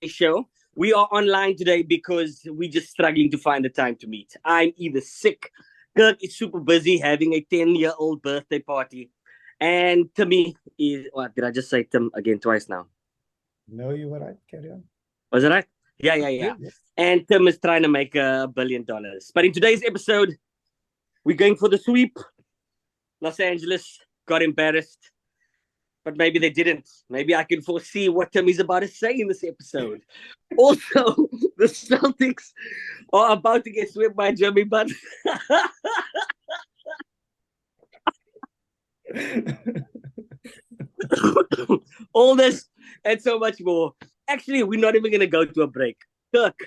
show. We are online today because we're just struggling to find the time to meet. I'm either sick, Kirk is super busy having a 10-year-old birthday party, and Timmy is, what did I just say Tim again twice now? No, you were right. Carry on. Was it right? Yeah, yeah, Yeah, yeah. yeah. And Tim is trying to make $1 billion. But in today's episode, we're going for the sweep. Los Angeles got embarrassed, but maybe they didn't. Maybe I can foresee what Timmy's about to say in this episode. Also, the Celtics are about to get swept by Jimmy Butler. All this and so much more. Actually, we're not even going to go to a break. Kirk,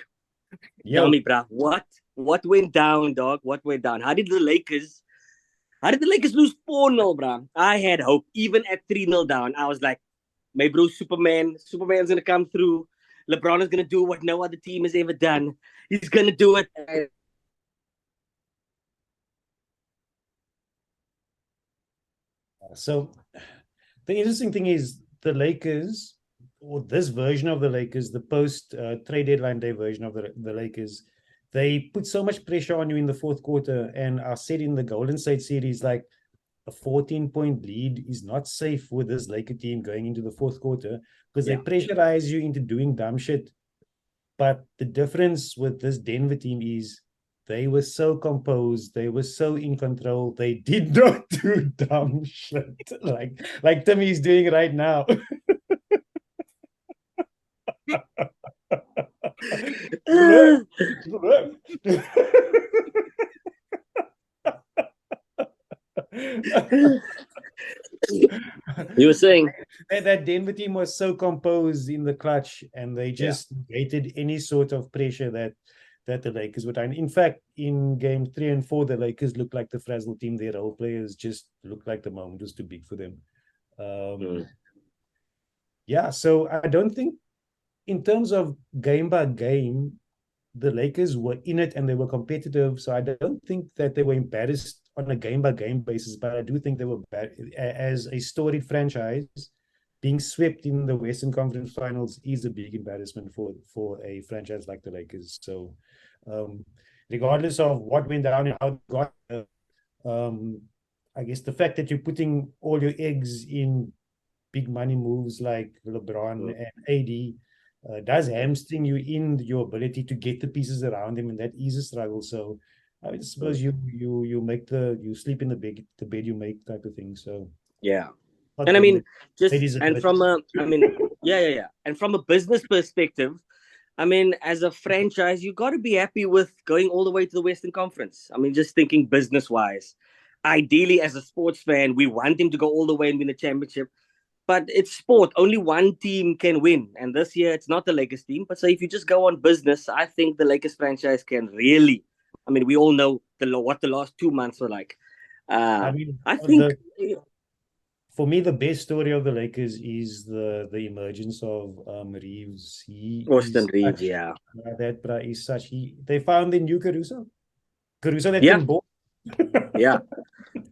tell me, bruh, what went down, dog? What went down? How did the Lakers lose 4-0, bruh? I had hope. Even at 3-0 down, I was like, my bro, Superman's gonna come through. LeBron is gonna do what no other team has ever done. He's gonna do it. So the interesting thing is the Lakers, or this version of the Lakers, the post trade deadline day version of the Lakers, they put so much pressure on you in the fourth quarter. And I said in the Golden State series, like a 14-point lead is not safe with this Laker team going into the fourth quarter because they pressurize you into doing dumb shit. But the difference with this Denver team is they were so composed, they were so in control, they did not do dumb shit like Timmy's doing right now. You were saying that Denver team was so composed in the clutch, and they just negated any sort of pressure that the Lakers would. And in fact, in game 3 and 4, the Lakers looked like the frazzled team. Their role players just looked like the moment was too big for them. Yeah, so I don't think, in terms of game by game, the Lakers were in it and they were competitive. So I don't think that they were embarrassed on a game by game basis, but I do think they were bad as a storied franchise. Being swept in the Western Conference Finals is a big embarrassment for a franchise like the Lakers. So, regardless of what went down and how it got, I guess the fact that you're putting all your eggs in big money moves like LeBron and AD does hamstring you in your ability to get the pieces around him, and that is a struggle. So I suppose you sleep in the bed you make type of thing. So yeah. And I mean, and from a business perspective, I mean, as a franchise, you got to be happy with going all the way to the Western Conference. I mean, just thinking business wise. Ideally, as a sports fan, we want him to go all the way and win a championship. But it's sport. Only one team can win. And this year, it's not the Lakers team. But so if you just go on business, I think the Lakers franchise can really. I mean, we all know what the last 2 months were like. I think. For me, the best story of the Lakers is the emergence of Reeves. Austin Reeves, yeah. That bra is such. They found the new Caruso that can ball. Yeah.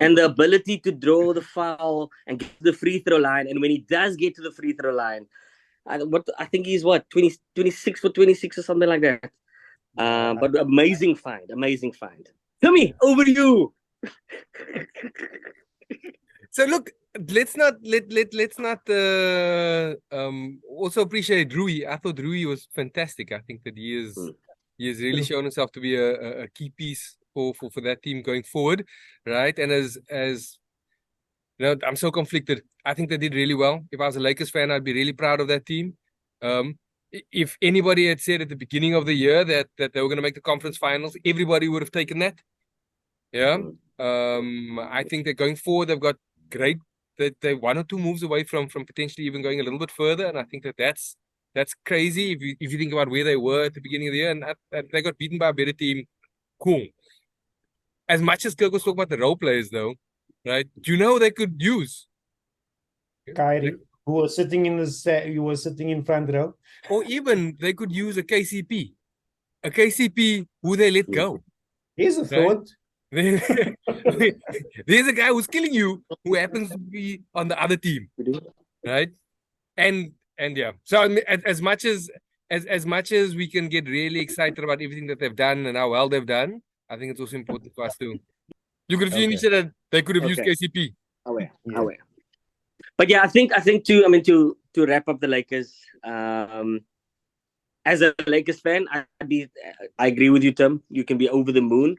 And the ability to draw the foul and get to the free throw line. And when he does get to the free throw line, I think he's 26 for 26 or something like that. But amazing find. Timmy, over to you. So look, let's not also appreciate Rui. I thought Rui was fantastic. I think that he has really shown himself to be a key piece for that team going forward, right? And as you know, I'm so conflicted. I think they did really well. If I was a Lakers fan, I'd be really proud of that team. If anybody had said at the beginning of the year that they were going to make the conference finals, everybody would have taken that. Yeah. I think that going forward, they've got great. They're 1 or 2 moves away from potentially even going a little bit further, and I think that's crazy if you think about where they were at the beginning of the year, and they got beaten by a better team. Cool. As much as Kirk was talking about the role players, though, right? Do you know who they could use? Kyrie, who was sitting in front row, or even they could use a KCP who they let go. Here's a thought. There's a guy who's killing you who happens to be on the other team, right? And yeah. So as much as as much as we can get really excited about everything that they've done and how well they've done, I think it's also important for us to. You could have finished that they could have used KCP. Aware. But yeah, I think to wrap up the Lakers, as a Lakers fan, I agree with you, Tim. You can be over the moon.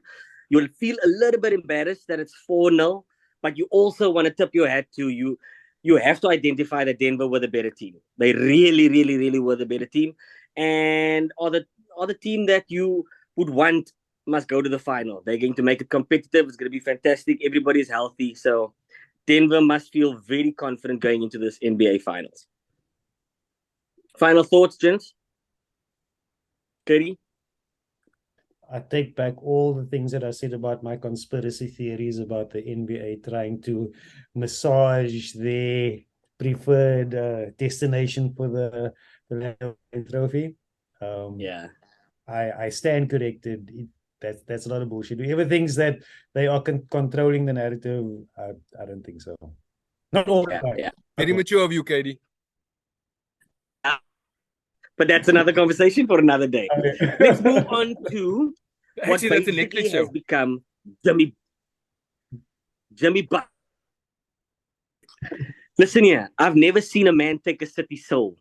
You'll feel a little bit embarrassed that it's 4-0, but you also want to tip your hat to you. You have to identify that Denver were the better team. They really, really, really were the better team, and are the team that you would want must go to the final. They're going to make it competitive. It's going to be fantastic. Everybody's healthy, so Denver must feel very confident going into this NBA Finals. Final thoughts, gents? Curry? I take back all the things that I said about my conspiracy theories about the NBA trying to massage their preferred destination for the trophy. I stand corrected. That's a lot of bullshit. Whoever thinks that they are controlling the narrative, I don't think so. Not all the time. Yeah. Very mature of you, KD. But that's another conversation for another day. Let's move on to what basically has become Jimmy Butler. Listen here, I've never seen a man take a city soul.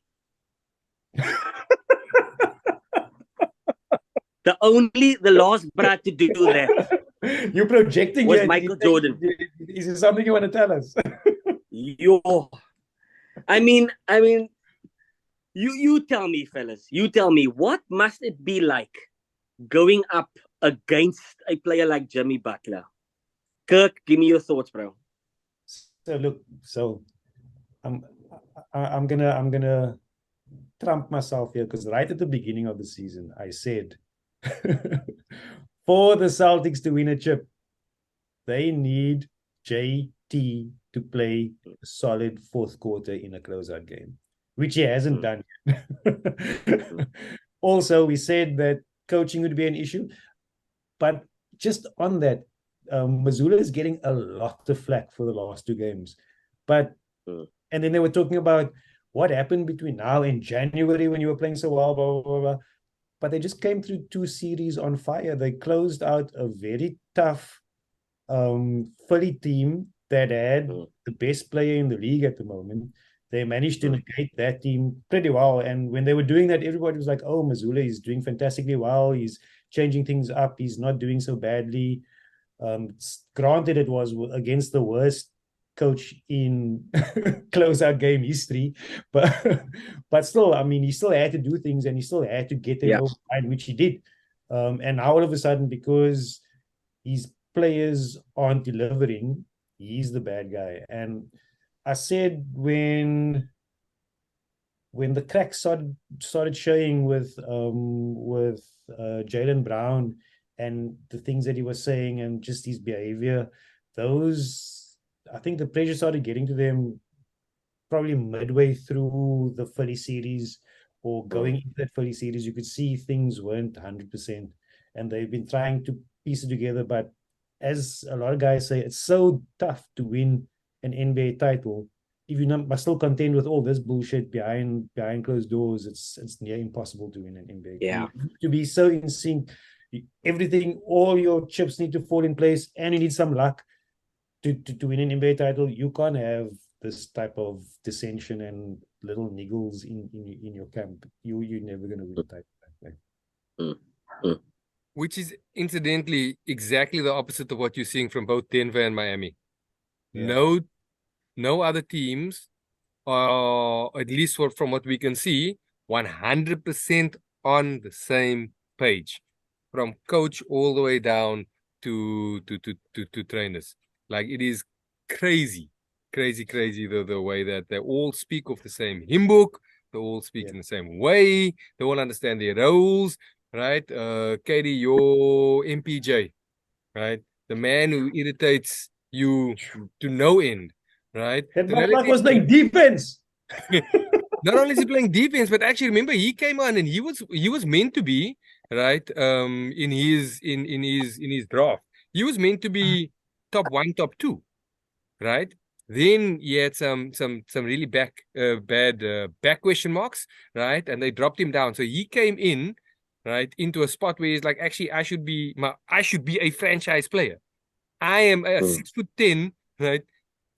The last brat to do that. You're projecting was Michael Jordan. Is it something you want to tell us? I mean, you tell me, fellas. You tell me, what must it be like going up against a player like Jimmy Butler? Kirk, give me your thoughts, bro. So I'm gonna trump myself here, because right at the beginning of the season I said for the Celtics to win a chip, they need JT to play a solid fourth quarter in a closeout game, which he hasn't done yet. Also, we said that coaching would be an issue, but just on that, Mazzulla is getting a lot of flack for the last two games. But and then they were talking about what happened between now and January when you were playing so well, blah, blah, blah, blah. But they just came through two series on fire. They closed out a very tough Philly team that had the best player in the league at the moment. They managed to negate that team pretty well. And when they were doing that, everybody was like, oh, Mazzulla is doing fantastically well. He's changing things up. He's not doing so badly. Granted, it was against the worst coach in closeout game history, but still, I mean, he still had to do things, and he still had to get them over the line, which he did. And now all of a sudden, because his players aren't delivering, he's the bad guy. And I said when the cracks started showing with Jaylen Brown and the things that he was saying and just his behavior, I think the pressure started getting to them probably midway through the Philly series, or going into that Philly series. You could see things weren't 100%, and they've been trying to piece it together. But as a lot of guys say, it's so tough to win an NBA title if you must still contend with all this bullshit behind closed doors. It's near impossible to win an NBA. Yeah, to be so in sync, everything, all your chips need to fall in place, and you need some luck to win an NBA title. You can't have this type of dissension and little niggles in your camp. You're never going to win a title that way. Which is incidentally exactly the opposite of what you're seeing from both Denver and Miami. Yeah. No other teams are, at least from what we can see, 100% on the same page, from coach all the way down to trainers. Like, it is crazy the way that they all speak of the same hymn book. They all speak in the same way. They all understand their roles, right? KD, your MPJ, right? The man who irritates you to no end, right? That motherfucker was playing defense. Not only is he playing defense, but actually, remember, he came on and he was meant to be, right? In his draft, he was meant to be top 1, top 2, right? Then he had some really bad back question marks, right? And they dropped him down. So he came in, right, into a spot where he's like, actually, I should be a franchise player. I am a 6'10", right,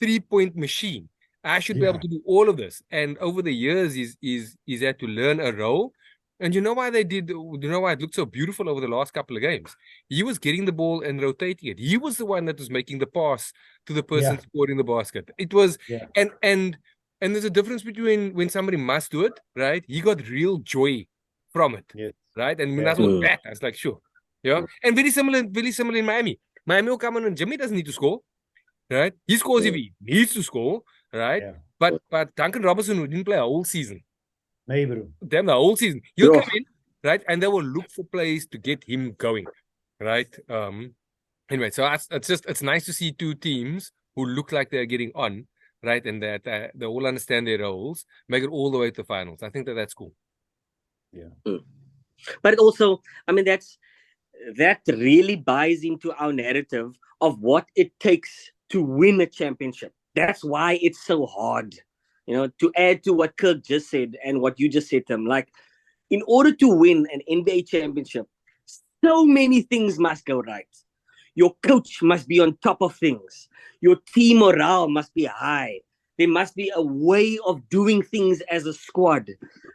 3-point machine. I should be able to do all of this. And over the years, he's had to learn a role. And you know why it looked so beautiful over the last couple of games? He was getting the ball and rotating it. He was the one that was making the pass to the person scoring the basket. It was and there's a difference between when somebody must do it, right? He got real joy from it. Right? And when that was bad, I was like, sure. Yeah. And very similar in Miami. Miami will come in and Jimmy doesn't need to score. Right? He scores if he needs to score, right? But Duncan Robinson, who didn't play a whole season. Maybe. Damn, the whole season. He'll come in, right? And they will look for plays to get him going. Right? Anyway, so it's nice to see two teams who look like they're getting on, right? And that they all understand their roles, make it all the way to the finals. I think that's cool. Yeah. But it also, I mean, that really buys into our narrative of what it takes to win a championship. That's why it's so hard. You know, to add to what Kirk just said and what you just said, Tim, like, in order to win an NBA championship, so many things must go right. Your coach must be on top of things. Your team morale must be high. There must be a way of doing things as a squad.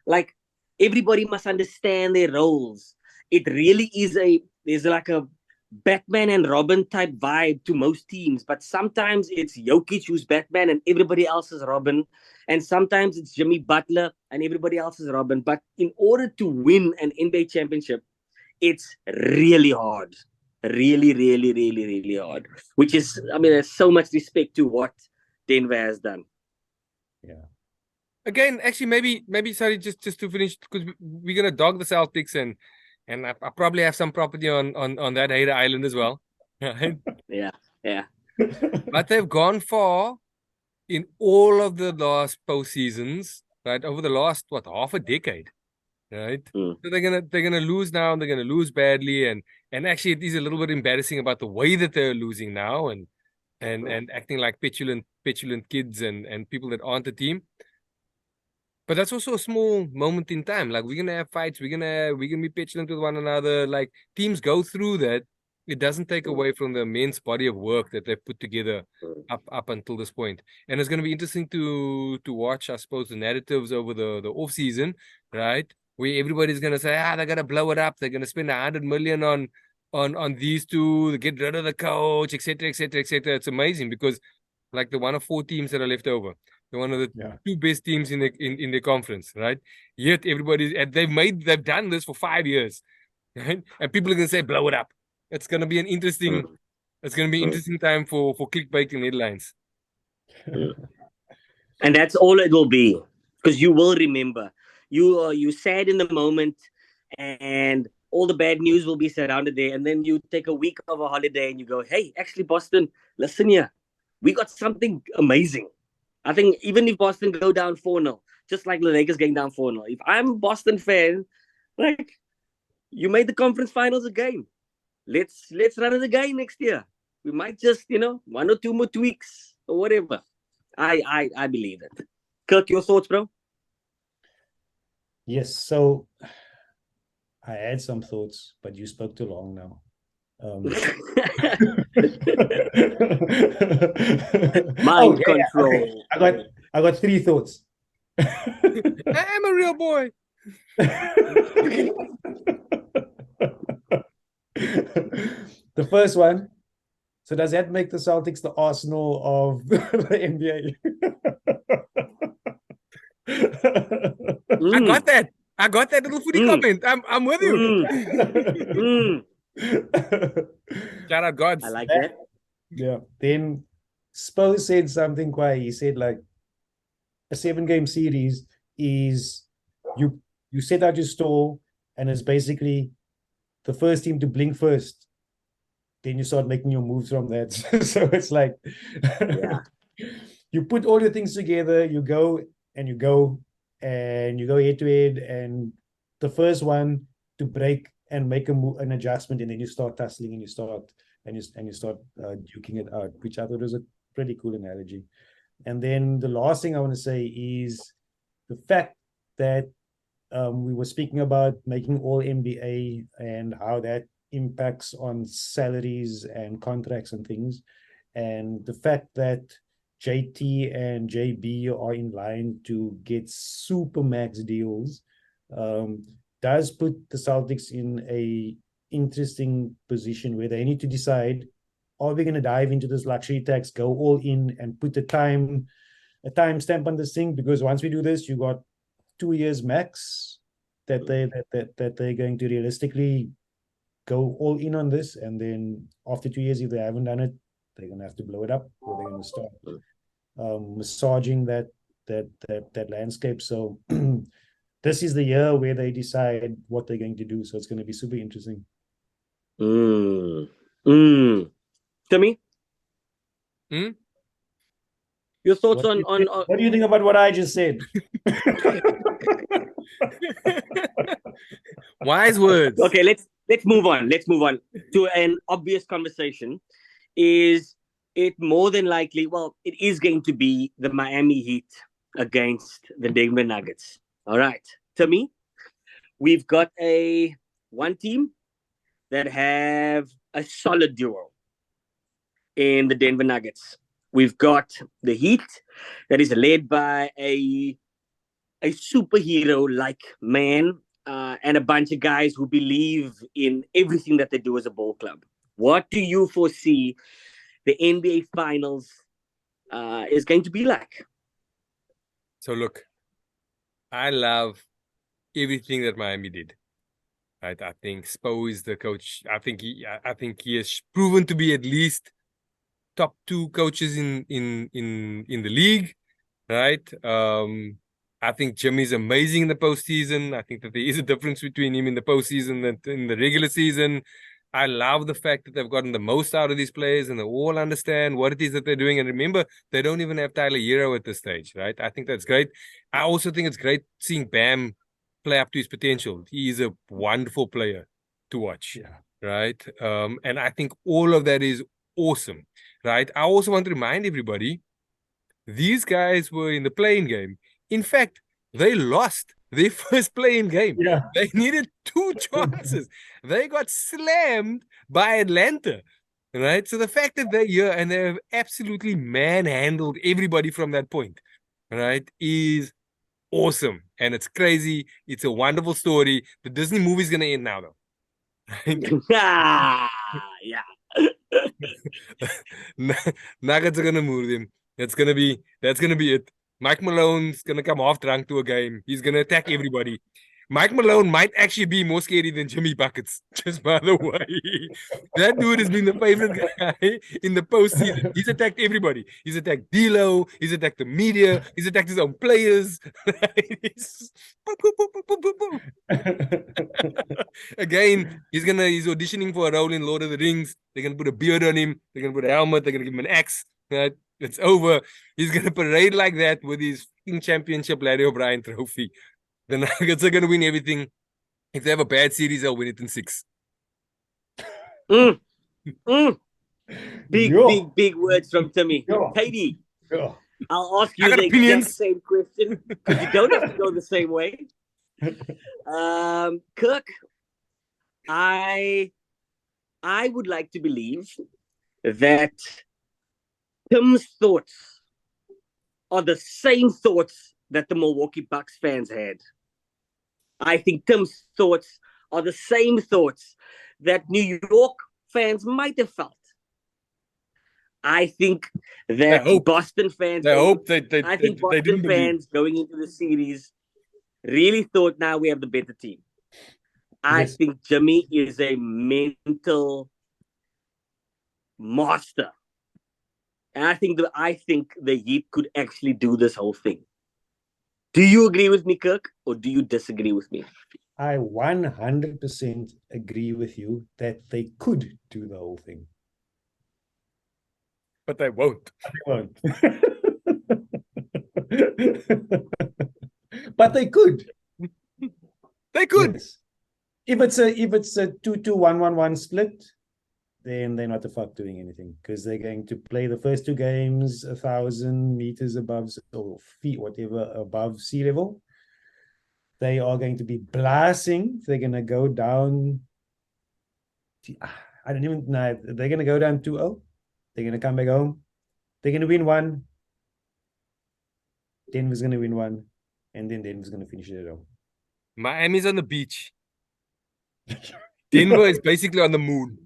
Like, everybody must understand their roles. It really is there's like a Batman and Robin type vibe to most teams, but sometimes it's Jokic who's Batman and everybody else is Robin, and sometimes it's Jimmy Butler and everybody else is Robin. But in order to win an NBA championship, it's really hard. Really, really, really, really hard. Which is, I mean, there's so much respect to what Denver has done. Yeah. Again, actually, maybe sorry, just to finish, because we're gonna dog the Celtics and I probably have some property on that Hater Island as well. Right? Yeah. But they've gone far in all of the last postseasons, right? Over the last half a decade, right? So they're gonna lose now, and they're gonna lose badly, and actually it is a little bit embarrassing about the way that they're losing now, and acting like petulant kids and people that aren't a team. But that's also a small moment in time. Like, we're gonna have fights, we're gonna be petulant with one another. Like, teams go through that. It doesn't take away from the immense body of work that they've put together up until this point. And it's gonna be interesting to watch, I suppose, the narratives over the off season, right? Where everybody's gonna say, they're gonna blow it up, they're gonna spend 100 million on these two, get rid of the coach, etc., etc., etc. It's amazing because, like, the one of 4 teams that are left over. They're one of the 2 best teams in the conference, right? Yet they've done this for 5 years, right? And people are gonna say, blow it up. It's gonna be interesting time for clickbait and headlines. And that's all it will be, because you will remember. You sad in the moment, and all the bad news will be surrounded there, and then you take a week of a holiday and you go, hey, actually, Boston, listen here, we got something amazing. I think even if Boston go down 4-0, just like the Lakers going down 4-0, if I'm a Boston fan, like, you made the conference finals again. Let's run it again next year. We might just, 1 or 2 more tweaks or whatever. I believe it. Kirk, your thoughts, bro? Yes, so I had some thoughts, but you spoke too long now. Mind control. Okay. I got 3 thoughts. I am a real boy. The first one. So does that make the Celtics the Arsenal of the NBA? I got that little footy comment. I'm with you. Shout out, gods. I like that. Yeah. Then Spo said something quite. He said, like, a 7-game series is you set out your stall, and it's basically the first team to blink first. Then you start making your moves from that. So it's like, you put all your things together, you go head to head, and the first one to break and make an adjustment, and then you start tussling and you start duking it out, which I thought was a pretty cool analogy. And then the last thing I want to say is the fact that we were speaking about making all NBA and how that impacts on salaries and contracts and things. And the fact that JT and JB are in line to get super max deals does put the Celtics in a interesting position where they need to decide, are we going to dive into this luxury tax, go all in and put a time stamp on this thing? Because once we do this, you got 2 years max that they're going to realistically go all in on this, and then after 2 years, if they haven't done it, they're going to have to blow it up, or they're going to start massaging that landscape. So this is the year where they decide what they're going to do. So it's going to be super interesting. Timmy? Your thoughts on what do you think about what I just said? Wise words. Okay, let's move on. Let's move on to an obvious conversation. Is it more than likely? Well, it is going to be the Miami Heat against the Denver Nuggets. All right, Timmy, we've got one team that have a solid duo in the Denver Nuggets. We've got the Heat that is led by a superhero-like man and a bunch of guys who believe in everything that they do as a ball club. What do you foresee the NBA Finals is going to be like? So look, I love everything that Miami did. Right? I think Spo is the coach. I think he has proven to be at least top 2 coaches in the league, right? I think Jimmy's amazing in the postseason. I think that there is a difference between him in the postseason than in the regular season. I love the fact that they've gotten the most out of these players and they all understand what it is that they're doing. And remember, they don't even have Tyler Hero at this stage, right? I think that's great. I also think it's great seeing Bam play up to his potential. He is a wonderful player to watch, right? And I think all of that is awesome, right? I also want to remind everybody, these guys were in the playing game. In fact, they lost their first playing game. Yeah. They needed 2 chances. They got slammed by Atlanta, right? So the fact that they're here and they've absolutely manhandled everybody from that point, right, is awesome. And it's crazy. It's a wonderful story. The Disney movie is going to end now, though. Yeah. Nuggets are going to move them. That's going to be it. Mike Malone's going to come half drunk to a game. He's going to attack everybody. Mike Malone might actually be more scary than Jimmy Buckets, just by the way. That dude has been the favorite guy in the postseason. He's attacked everybody. He's attacked D'Lo. He's attacked the media. He's attacked his own players. Again, he's auditioning for a role in Lord of the Rings. They're going to put a beard on him. They're going to put a helmet. They're going to give him an axe. Right? It's over. He's going to parade like that with his championship Larry O'Brien trophy. The Nuggets are going to win everything. If they have a bad series, they'll win it in 6. Big words from Timmy. Katie, I'll ask you the exact same question because you don't have to go the same way. Kirk, I would like to believe that Tim's thoughts are the same thoughts that the Milwaukee Bucks fans had. I think Tim's thoughts are the same thoughts that New York fans might have felt. I think that Boston fans... I think Boston fans going into the series really thought, now we have the better team. I think Jimmy is a mental master. And I think the Heat could actually do this whole thing. Do you agree with me, Kirk, or do you disagree with me? I 100% agree with you that they could do the whole thing. But they won't. But they could. They could. Yes. If it's a 2-2-1-1-1 split, then they're not the fuck doing anything because they're going to play the first two games 1,000 meters above or feet, whatever, above sea level. They are going to be blasting. They're going to go down. I don't even know. They're going to go down 2-0. They're going to come back home. They're going to win one. Denver's going to win one. And then Denver's going to finish it at home. Miami's on the beach. Denver is basically on the moon.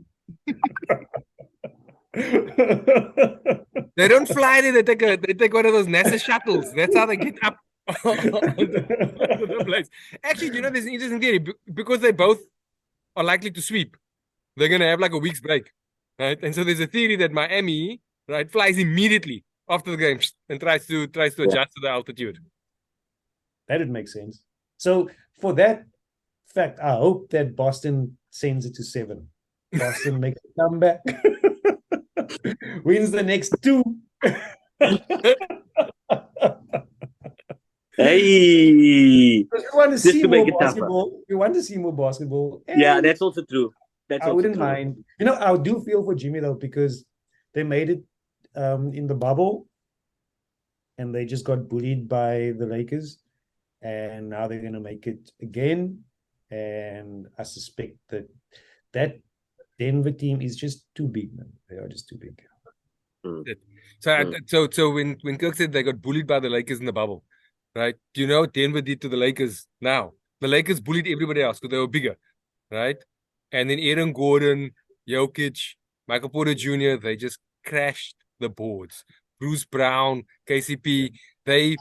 They don't fly there. They take one of those NASA shuttles. That's how they get up onto the place. Actually, you know, there's an interesting theory because they both are likely to sweep. They're gonna have like a week's break, right? And so there's a theory that Miami, right, flies immediately after the game and tries to adjust to the altitude. That would make sense. So for that fact, I hope that Boston sends it to 7. Boston makes a comeback, wins the next 2. Hey, we want to see to make more it tougher. basketball. We want to see more basketball. Yeah, that's also true. That's I also wouldn't true. mind. You know, I do feel for Jimmy though because they made it in the bubble, and they just got bullied by the Lakers, and now they're gonna make it again. And I suspect that Denver team is just too big, man. They are just too big. So when Kirk said they got bullied by the Lakers in the bubble, right? Do you know what Denver did to the Lakers now? The Lakers bullied everybody else because they were bigger, right? And then Aaron Gordon, Jokic, Michael Porter Jr., they just crashed the boards. Bruce Brown, KCP, they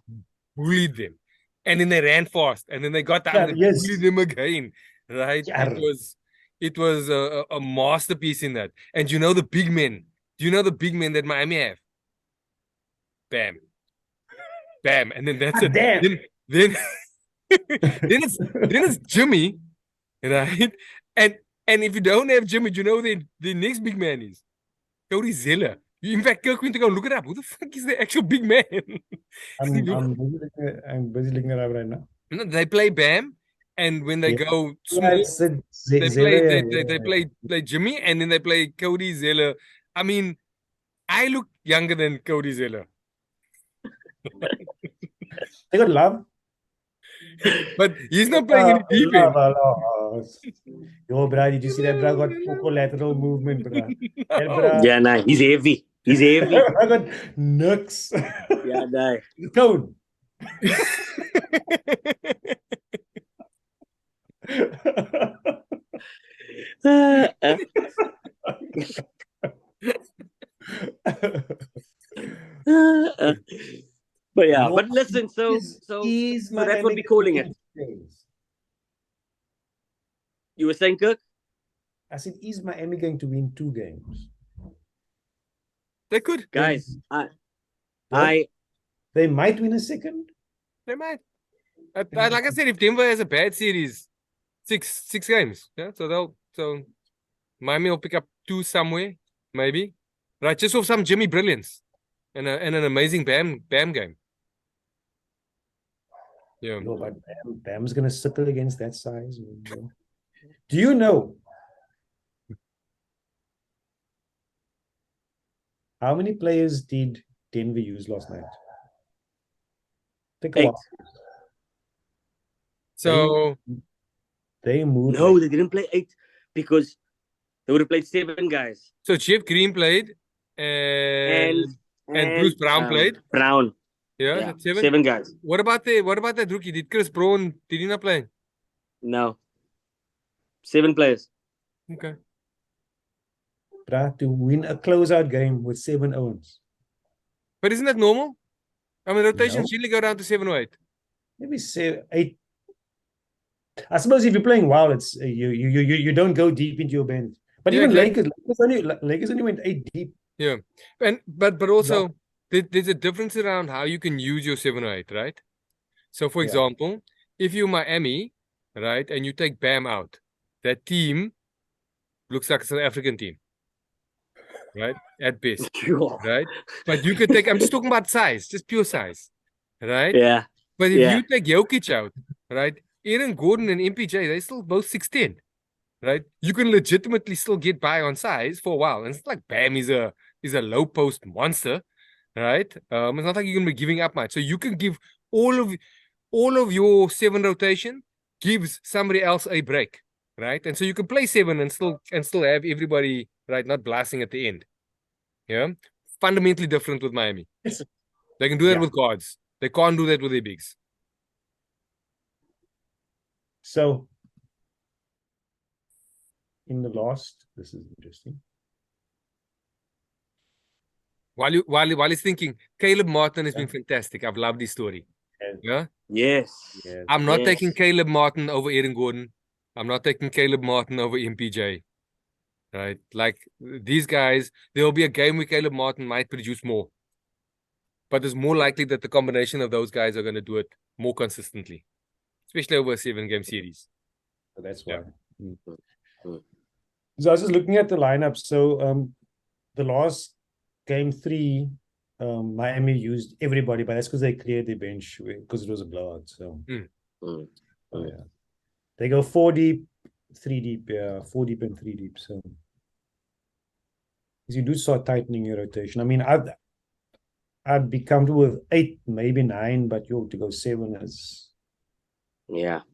bullied them. And then they ran fast. And then they got down and bullied them again, right? Yeah. It was a masterpiece in that. And you know the big men? Do you know the big men that Miami have? Bam. Bam. And then that's it. Damn. Then it's Jimmy, right? And if you don't have Jimmy, do you know the next big man is? Cody Zeller. In fact, Kirk went to go look it up. Who the fuck is the actual big man? I'm busy looking it up right now. You know, they play Bam, and when they go Yeah, small, they play Jimmy, and then they play Cody Zeller. I mean, I look younger than Cody Zeller. They got Love. But he's not playing any defense. Yo, bro, did you see that bro got lateral movement, bro? Yeah, nah, he's heavy. He's heavy. I got nooks. Yeah, nah. Cone. But yeah, but listen, so that's what we're calling it. You were saying, Kirk? I said, is Miami going to win 2 games? They could. Guys, they might win a second. They might. Like I said, if Denver has a bad series, six games. Yeah, so Miami will pick up 2 somewhere, maybe. Right, just with some Jimmy brilliance and an amazing Bam game. Yeah. No, but Bam's gonna circle against that size. Do you know how many players did Denver use last night? Take a 8. while. So they moved. No, they didn't play 8 because they would have played 7 guys. So Jeff Green played and Bruce Brown played. Brown. Yeah, Yeah, that's 7. 7 guys. What about that rookie? Did Chris Brown did he not play? No. 7 players. Okay. Bruh, to win a closeout game with 7 Owens. But isn't that normal? I mean, rotations No. usually go down to 7 or 8. Maybe 8. I suppose if you're playing well, it's you don't go deep into your bench. But Yeah, even exactly. Lakers only went 8 deep. Yeah, but also there's a difference around how you can use your 7 or 8, right? So, for example, if you're Miami, right, and you take Bam out, that team looks like a South African team, right? At best, right? But you could take. I'm just talking about size, just pure size, right? Yeah. But if you take Jokic out, right, Aaron Gordon and MPJ, they're still both 6'10", right? You can legitimately still get by on size for a while. And it's not like Bam is a low post monster, right? It's not like you're gonna be giving up much. So you can give all of your 7 rotation gives somebody else a break, right? And so you can play 7 and still have everybody right not blasting at the end. Yeah, fundamentally different with Miami. They can do that with guards. They can't do that with their bigs. So in the last, this is interesting. While he's thinking, Caleb Martin has been fantastic. I've loved his story. Yeah. Yes. I'm not taking Caleb Martin over Aaron Gordon. I'm not taking Caleb Martin over MPJ. Right? Like these guys, there will be a game where Caleb Martin might produce more. But it's more likely that the combination of those guys are going to do it more consistently, especially over a 7-game series. So that's why. So I was just looking at the lineup. So the last game 3, Miami used everybody, but that's because they cleared their bench because it was a blowout. So yeah, they go 4 deep, 3 deep, 4 deep and 3 deep. So you do start tightening your rotation. I mean, I'd be comfortable with 8, maybe 9, but to go 7 is But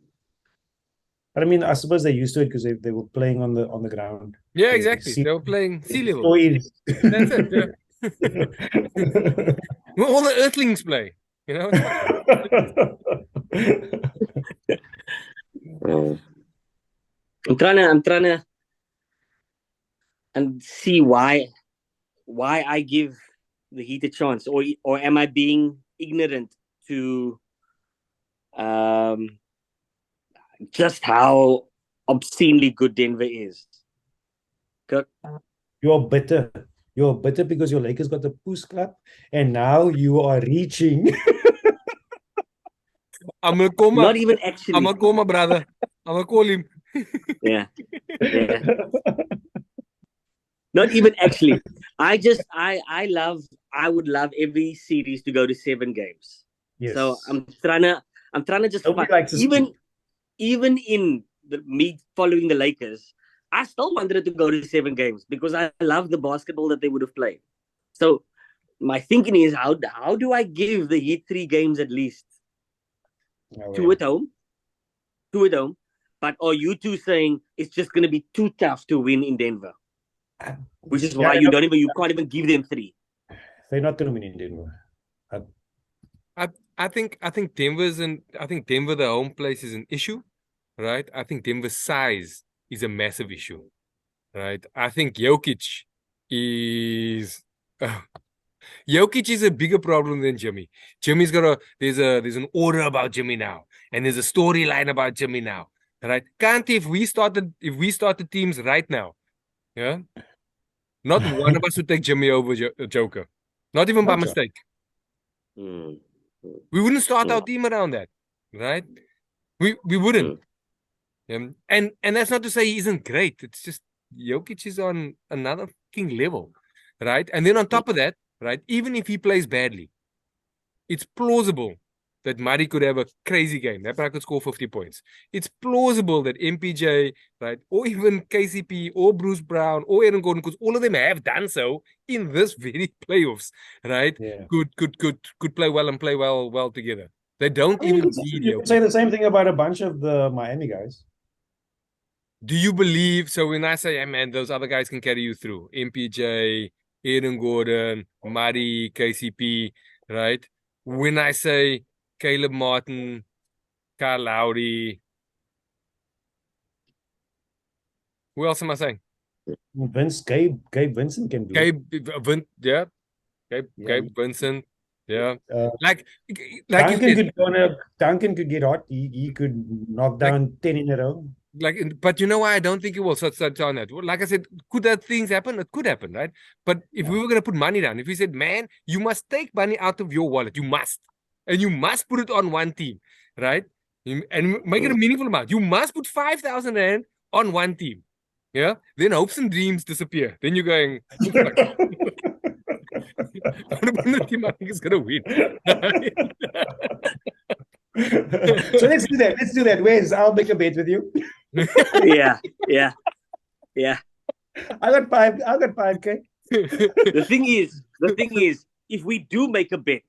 I mean, I suppose they're used to it because they were playing on the ground. Yeah, exactly. They were playing sea level. That's it. Yeah. Well, all the Earthlings play, you know. I'm trying to and see why I give the Heat a chance, or am I being ignorant to just how obscenely good Denver is? Kirk? You're bitter. You're bitter because your Lakers got the Poos Club, and now you are reaching. I'm gonna call Not even actually. I'm gonna call my brother. I'm gonna call him. Yeah. Not even actually. I would love every series to go to 7 games. Yes. So I'm trying to just even in me following the Lakers, I still wanted it to go to 7 games because I love the basketball that they would have played. So my thinking is, how do I give the Heat 3 games at least? 2 at home. But are you two saying it's just going to be too tough to win in Denver? Which is why you can't even give them 3. They're not going to win in Denver. I think Denver, the home place, is an issue, right? I think Denver's size is a massive issue, right? I think Jokic is a bigger problem than Jimmy. Jimmy's got there's an aura about Jimmy now, and there's a storyline about Jimmy now, right? If we started teams right now, yeah, not one of us would take Jimmy over Joker, not even by mistake. We wouldn't start our team around that, right? We wouldn't. And that's not to say he isn't great. It's just Jokic is on another fucking level, right? And then on top of that, right, even if he plays badly, it's plausible that Murray could have a crazy game. That guy could score 50 points. It's plausible that MPJ, right, or even KCP, or Bruce Brown, or Aaron Gordon, because all of them have done so in this very playoffs, right? Yeah. Could play well and play well together. They don't even need you could say the same thing about a bunch of the Miami guys. Do you believe, so when I say, hey man, those other guys can carry you through, MPJ, Aaron Gordon, Murray, KCP, right? When I say Caleb Martin, Kyle Lowry, who else am I saying? Gabe Vincent can do it. Gabe Vincent. Yeah. Like Duncan could get hot. He could knock down 10 in a row. But you know why I don't think it will start on that. Like I said, could that things happen? It could happen, right? But if we were going to put money down, if we said, man, you must take money out of your wallet, you must. And you must put it on one team, right? And make it a meaningful amount. You must put 5,000 Rand on one team. Yeah? Then hopes and dreams disappear. Then you're going, the team I think is going to win. So let's do that. Wes, I'll make a bet with you. Yeah, yeah, yeah. I got 5K. The thing is, if we do make a bet,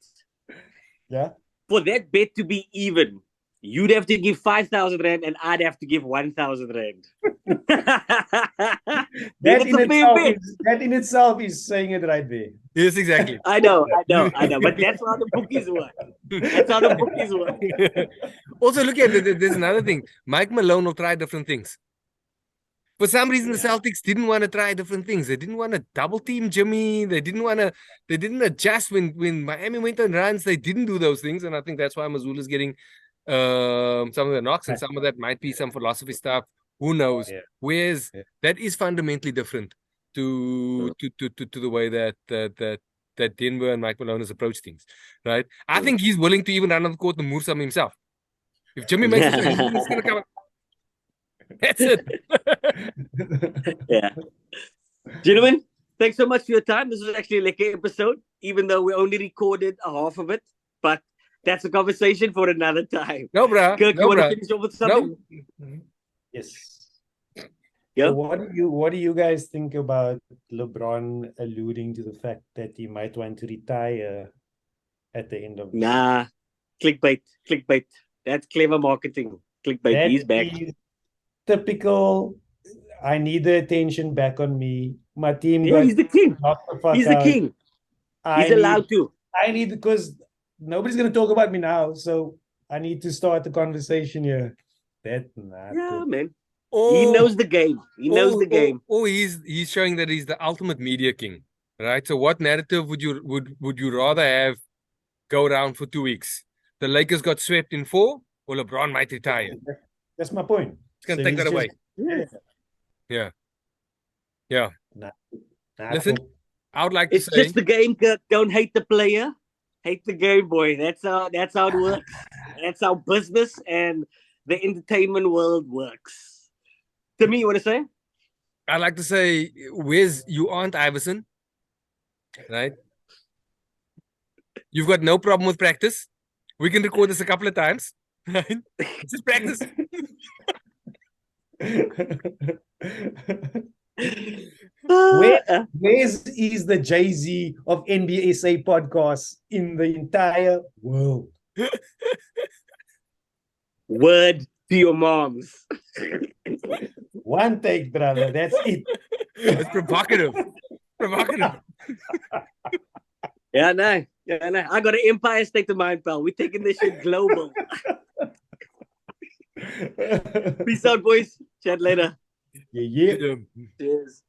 Yeah. for that bet to be even, you'd have to give 5,000 rand and I'd have to give 1,000 rand. Then it's a fair bet. That in itself is saying it right there. Yes, exactly. I know. But that's how the bookies work. That's how the bookies work. Also, look at there's another thing. Mike Malone will try different things. For some reason, the Celtics didn't want to try different things. They didn't want to double team Jimmy. They didn't adjust when Miami went on runs. They didn't do those things. And I think that's why Mazzulla is getting some of the knocks, and some of that might be some philosophy stuff. Who knows? Yeah. Whereas that is fundamentally different to the way that Denver and Mike Malone has approached things, right? I think he's willing to even run on the court and move some himself. If Jimmy makes it, he's going to come. That's it. Yeah. Gentlemen, thanks so much for your time. This was actually like an episode, even though we only recorded a half of it. But that's a conversation for another time. No, bro. Kirk, you want to finish off with something? No. Yes. Yeah. So what do you guys think about LeBron alluding to the fact that he might want to retire at the end of the Nah. Clickbait. That's clever marketing. Clickbait. He's back. Typical. I need the attention back on me. My team. Yeah, he's the king. He's the king. He's allowed to. I need, because nobody's going to talk about me now. So I need to start the conversation here. Man. He knows the game. He knows the game. He's showing that he's the ultimate media king, right? So what narrative would you rather have go around for 2 weeks? The Lakers got swept in 4, or LeBron might retire? That's my point. It's going to take that away. Yeah. Listen, I would like to say, it's just the game, Kirk. Don't hate the player. Hate the game, boy. That's how it works. That's how business and the entertainment world works. To me, you want to say? I'd like to say, where's you Aunt Iverson? Right? You've got no problem with practice. We can record this a couple of times. Right? Just practice. Where is the Jay-Z of NBSA podcast in the entire world? Word to your moms. One take, brother. That's it. It's provocative. Yeah, no. I got an Empire State of Mind, pal. We're taking this shit global. Peace out, boys. Chat later. Yeah. Cheers.